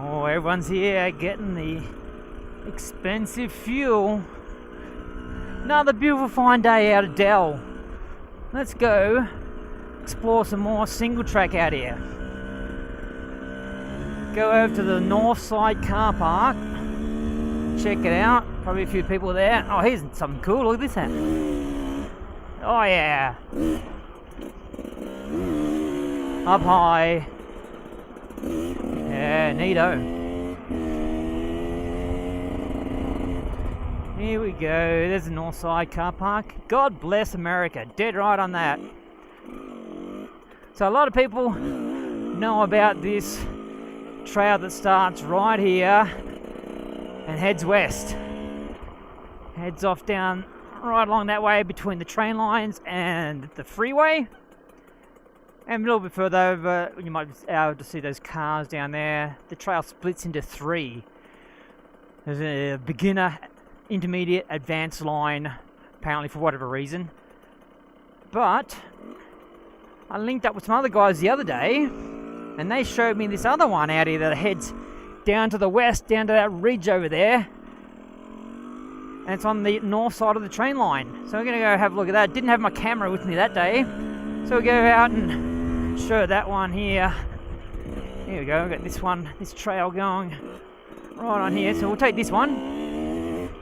Oh, everyone's here getting the expensive fuel. Another beautiful fine day out of Delle. Let's go explore some more single track out here. Go over to the north side car park. Check it out. Probably a few people there. Oh, here's something cool. Look at this hat. Oh yeah. Up high. Yeah, neato. Here we go. There's the north side car park. God bless America. Dead right on that. So a lot of people know about this trail that starts right here and heads west. Heads off down right along that way between the train lines and the freeway. And a little bit further over, you might be able to see those cars down there. The trail splits into three. There's a beginner, intermediate, advanced line, apparently for whatever reason. But I linked up with some other guys the other day, and they showed me this other one out here that heads down to the west, down to that ridge over there. And it's on the north side of the train line. So we're going to go have a look at that. Didn't have my camera with me that day. So we'll go out and show that one here. Here we go, we've got this one, this trail going right on here. So we'll take this one.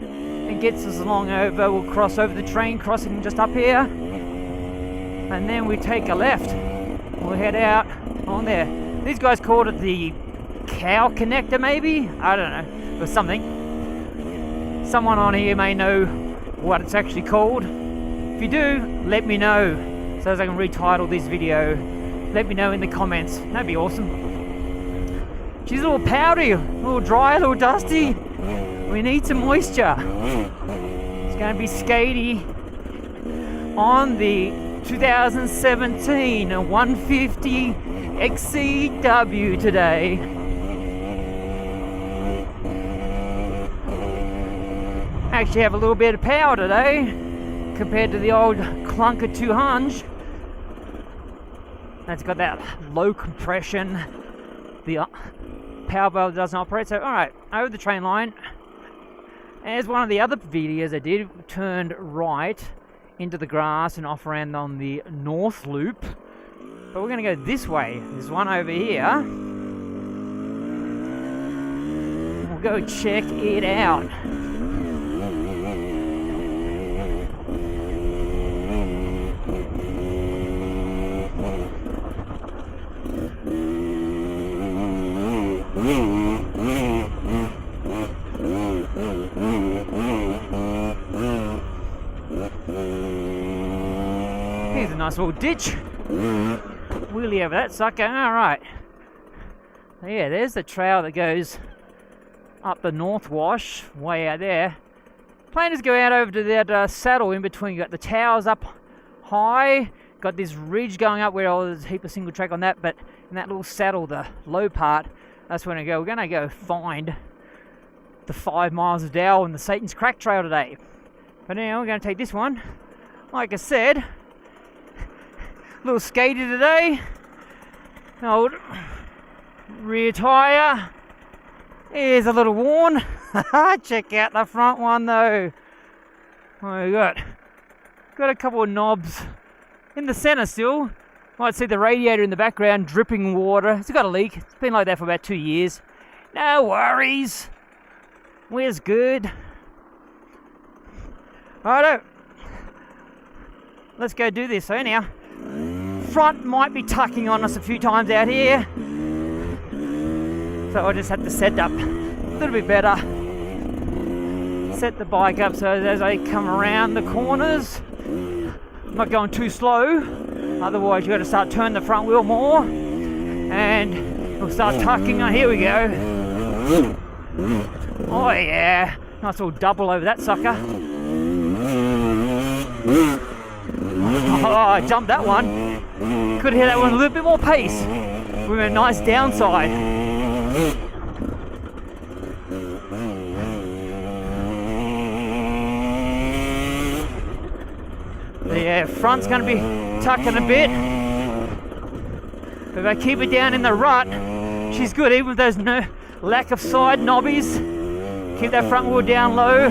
It gets us along over, we'll cross over the train crossing just up here. And then we take a left. We'll head out on there. These guys called it the cow connector maybe? I don't know, or something. Someone on here may know what it's actually called. If you do, let me know so as I can retitle this video. Let me know in the comments. That'd be awesome. She's a little powdery, a little dry, a little dusty. We need some moisture. It's going to be skatey on the 2017 150 XCW today. Actually have a little bit of power today compared to the old clunker 200. It's got that low compression. The power valve doesn't operate. So alright, over the train line. As one of the other videos I did, turned right into the grass and off around on the north loop. But we're going to go this way. There's one over here. We'll go check it out. Here's a nice little ditch. Wheelie over that sucker. Alright. Yeah, there's the trail that goes up the North Wash, way out there. Planners go out over to that saddle in between. You got the towers up high. Got this ridge going up where there's a heap of single track on that, but in that little saddle, the low part, that's where we're going to go find the 5 miles of Delle and the Satan's Crack Trail today. But now we're going to take this one. Like I said, a little skatey today. Old rear tyre is a little worn. Check out the front one though. Oh, we got a couple of knobs in the centre still. Might see the radiator in the background dripping water. It's got a leak. It's been like that for about 2 years. No worries. We're good. Righto. Let's go do this. So anyhow, front might be tucking on us a few times out here. So I just have to set up a little bit better. Set the bike up so as I come around the corners, I'm not going too slow. Otherwise you've got to start turning the front wheel more. And we'll start tucking on. Here we go. Oh yeah. Nice little double over that sucker. Oh, I jumped that one. Could hit that one a little bit more pace with a nice downside. Yeah, front's going to be tucking a bit. But if I keep it down in the rut, she's good. Even with those lack of side knobbies. Keep that front wheel down low.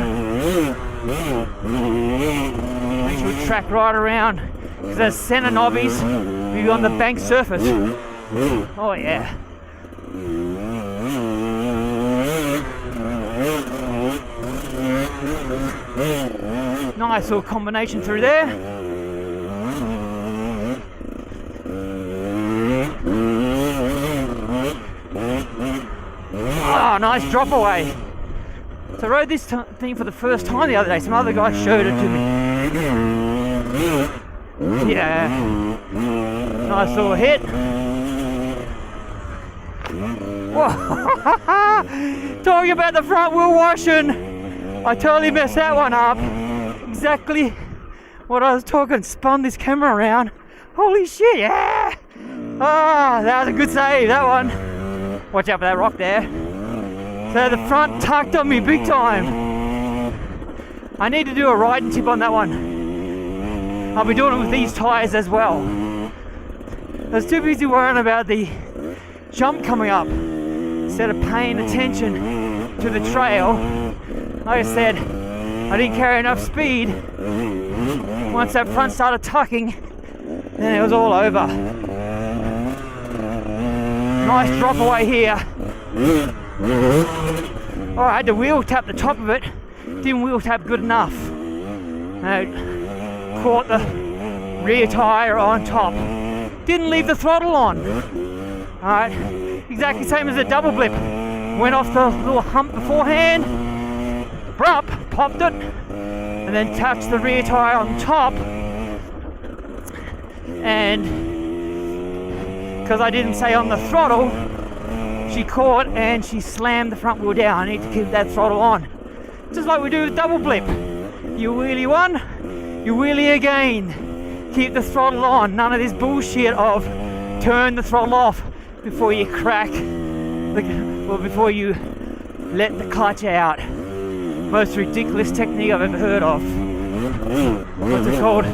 Make sure we track right around, because those center knobbies will be on the bank surface. Oh yeah. Nice little combination through there. Oh, nice drop away. So I rode this thing for the first time the other day. Some other guy showed it to me. Yeah. Nice little hit. Talking about the front wheel washing. I totally messed that one up. Exactly what I was talking. Spun this camera around. Holy shit, yeah! Ah, that was a good save, that one. Watch out for that rock there. So the front tucked on me big time. I need to do a riding tip on that one. I'll be doing it with these tyres as well. I was too busy worrying about the jump coming up instead of paying attention to the trail. Like I said, I didn't carry enough speed. Once that front started tucking, then it was all over. Nice drop away here. Oh, I had to wheel tap the top of it. Didn't wheel tap good enough. Caught the rear tyre on top. Didn't leave the throttle on. Alright, exactly same as a double blip. Went off the little hump beforehand, popped it, and then touched the rear tyre on top. And because I didn't stay on the throttle, she caught and she slammed the front wheel down. I need to keep that throttle on. Just like we do with double blip. You wheelie one, you wheelie again. Keep the throttle on. None of this bullshit of turn the throttle off before you crack, or before you let the clutch out. Most ridiculous technique I've ever heard of. What's it called?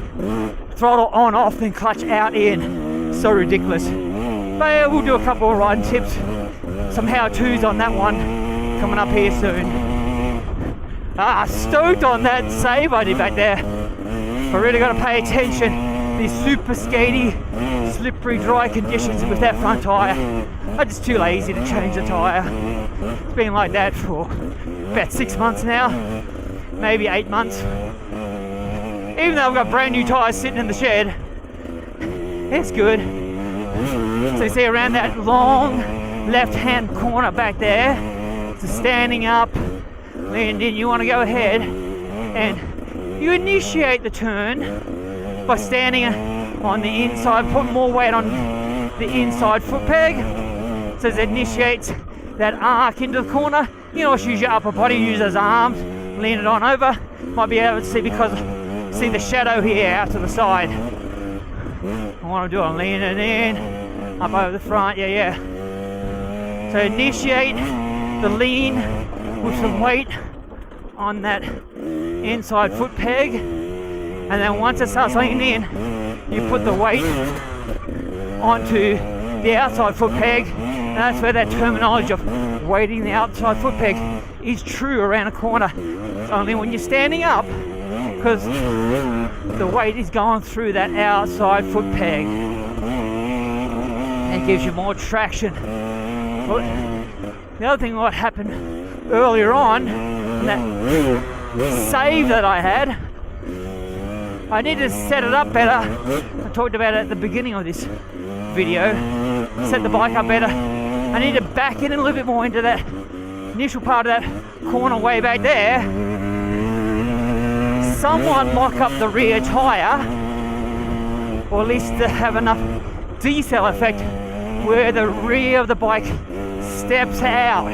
Throttle on, off, then clutch out, in. So ridiculous. But yeah, we'll do a couple of riding tips, some how-tos on that one coming up here soon. Stoked on that save I did back there. I really got to pay attention. These super skatey, slippery, dry conditions with that front tyre. I'm just too lazy to change the tyre. It's been like that for about 6 months now, maybe 8 months. Even though I've got brand new tyres sitting in the shed, it's good. So you see around that long left-hand corner back there, so standing up, and then you want to go ahead and you initiate the turn by standing on the inside, put more weight on the inside foot peg, so it initiates that arc into the corner. You can also use your upper body, use those arms, lean it on over. Might be able to see, because see the shadow here out to the side. What I'm doing, I'm leaning in, up over the front, yeah. So initiate the lean with some weight on that inside foot peg, and then once it starts leaning in, you put the weight onto the outside foot peg, and that's where that terminology of weighting the outside foot peg is true around a corner. It's only when you're standing up, because the weight is going through that outside foot peg and gives you more traction. But the other thing what happened earlier on, that save that I had, I needed to set it up better. I talked about it at the beginning of this video. Set the bike up better. I need to back in a little bit more into that initial part of that corner way back there. Somewhat lock up the rear tyre, or at least to have enough decel effect where the rear of the bike steps out.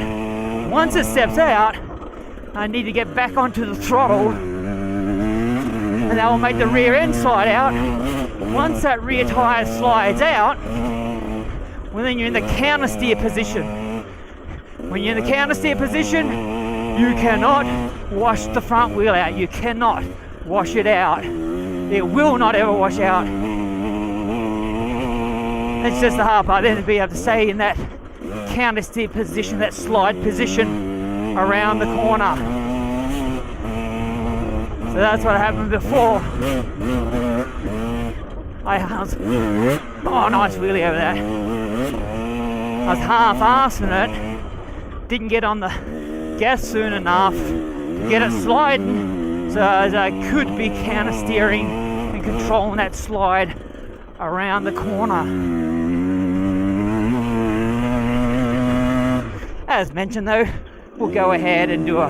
Once it steps out, I need to get back onto the throttle, and that will make the rear end slide out. Once that rear tyre slides out, well, then you're in the counter steer position. When you're in the counter steer position, you cannot wash the front wheel out. You cannot wash it out. It will not ever wash out. It's just the hard part, then to be able to stay in that counter steer position, that slide position around the corner. So that's what happened before. Oh, nice wheelie over there. I was half-assing it, didn't get on the gas soon enough to get it sliding, so I could be counter steering and controlling that slide around the corner. As mentioned though, we'll go ahead and do a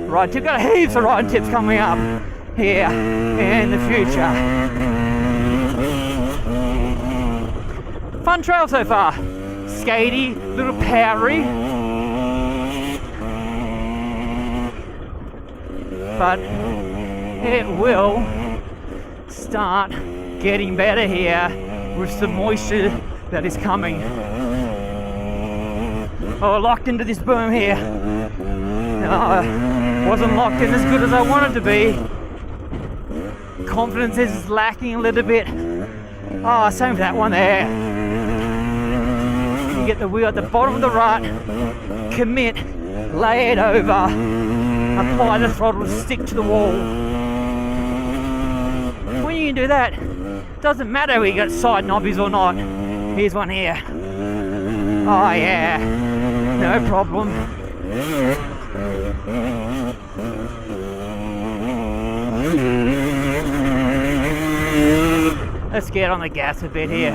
ride tip. Got heaps of ride tips coming up here in the future. Fun trail so far. Skatey, little powdery, but it will start getting better here with some moisture that is coming. Oh, locked into this boom here. No, wasn't locked in as good as I wanted to be. Confidence is lacking a little bit. Oh, same with that one there. You get the wheel at the bottom of the rut, commit, lay it over, apply the throttle, stick to the wall. When you can do that, doesn't matter whether you got side knobbies or not. Here's one here. Oh yeah, no problem. Let's get on the gas a bit here.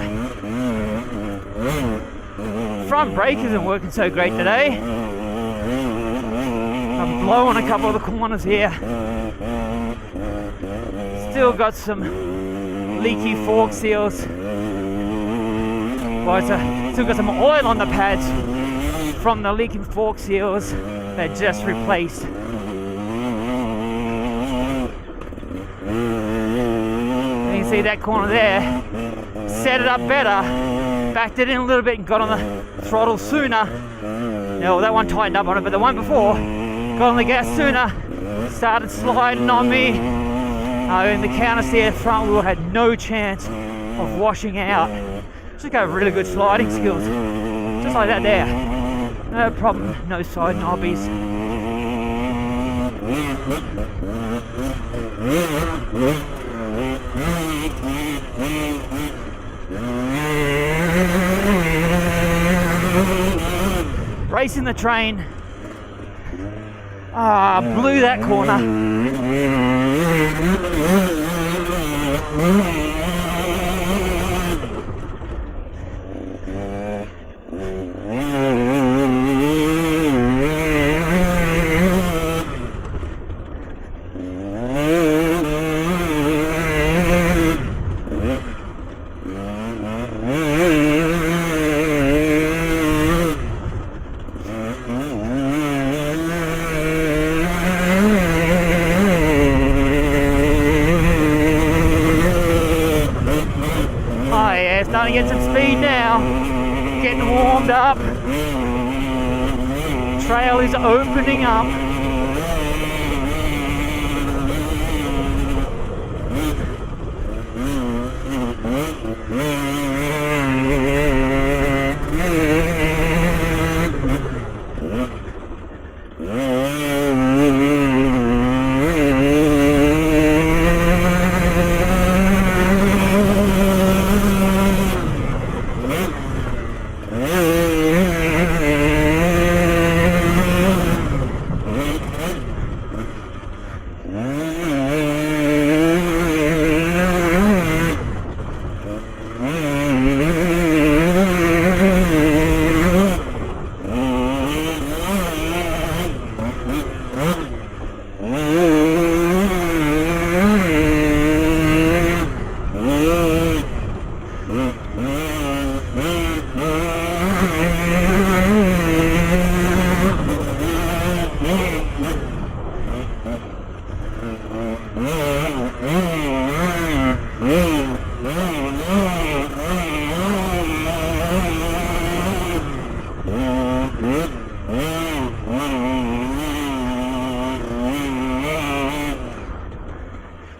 Front brake isn't working so great today. I'm blowing a couple of the corners here. Still got some leaky fork seals. Still got some oil on the pads from the leaking fork seals that just replaced. You can see that corner there. Set it up better, backed it in a little bit and got on the throttle sooner. No, that one tightened up on it, but the one before got on the gas sooner, started sliding on me. In the counter steer front wheel had no chance of washing out. Just got really good sliding skills, just like that there. No problem, no side knobbies. Racing the train. Blew that corner. Starting to get some speed now, getting warmed up. Trail is opening up.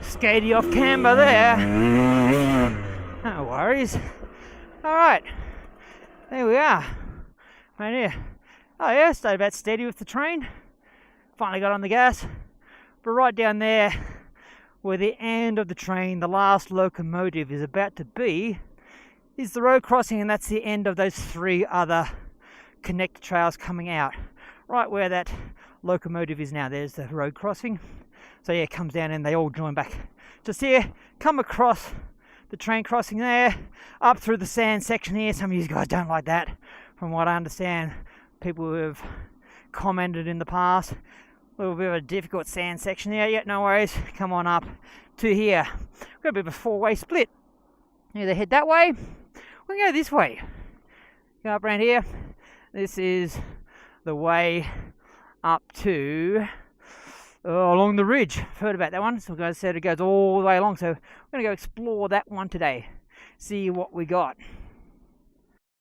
Skatey off camber there. No worries. Alright, there we are. Right here. Oh yeah, stayed about steady with the train. Finally got on the gas. But right down there, where the end of the train, the last locomotive is about to be, is the road crossing, and that's the end of those 3 other connector trails coming out. Right where that locomotive is now, there's the road crossing. So yeah, it comes down and they all join back. Just here, come across the train crossing there, up through the sand section here. Some of you guys don't like that, from what I understand. People who have commented in the past, a little bit of a difficult sand section there. Yeah, no worries. Come on up to here. We've got a bit of a 4-way split. Either head that way, we can go this way. Go up around here. This is the way up to along the ridge. I've heard about that one. Some guys said it goes all the way along, so we're going to go explore that one today. See what we got.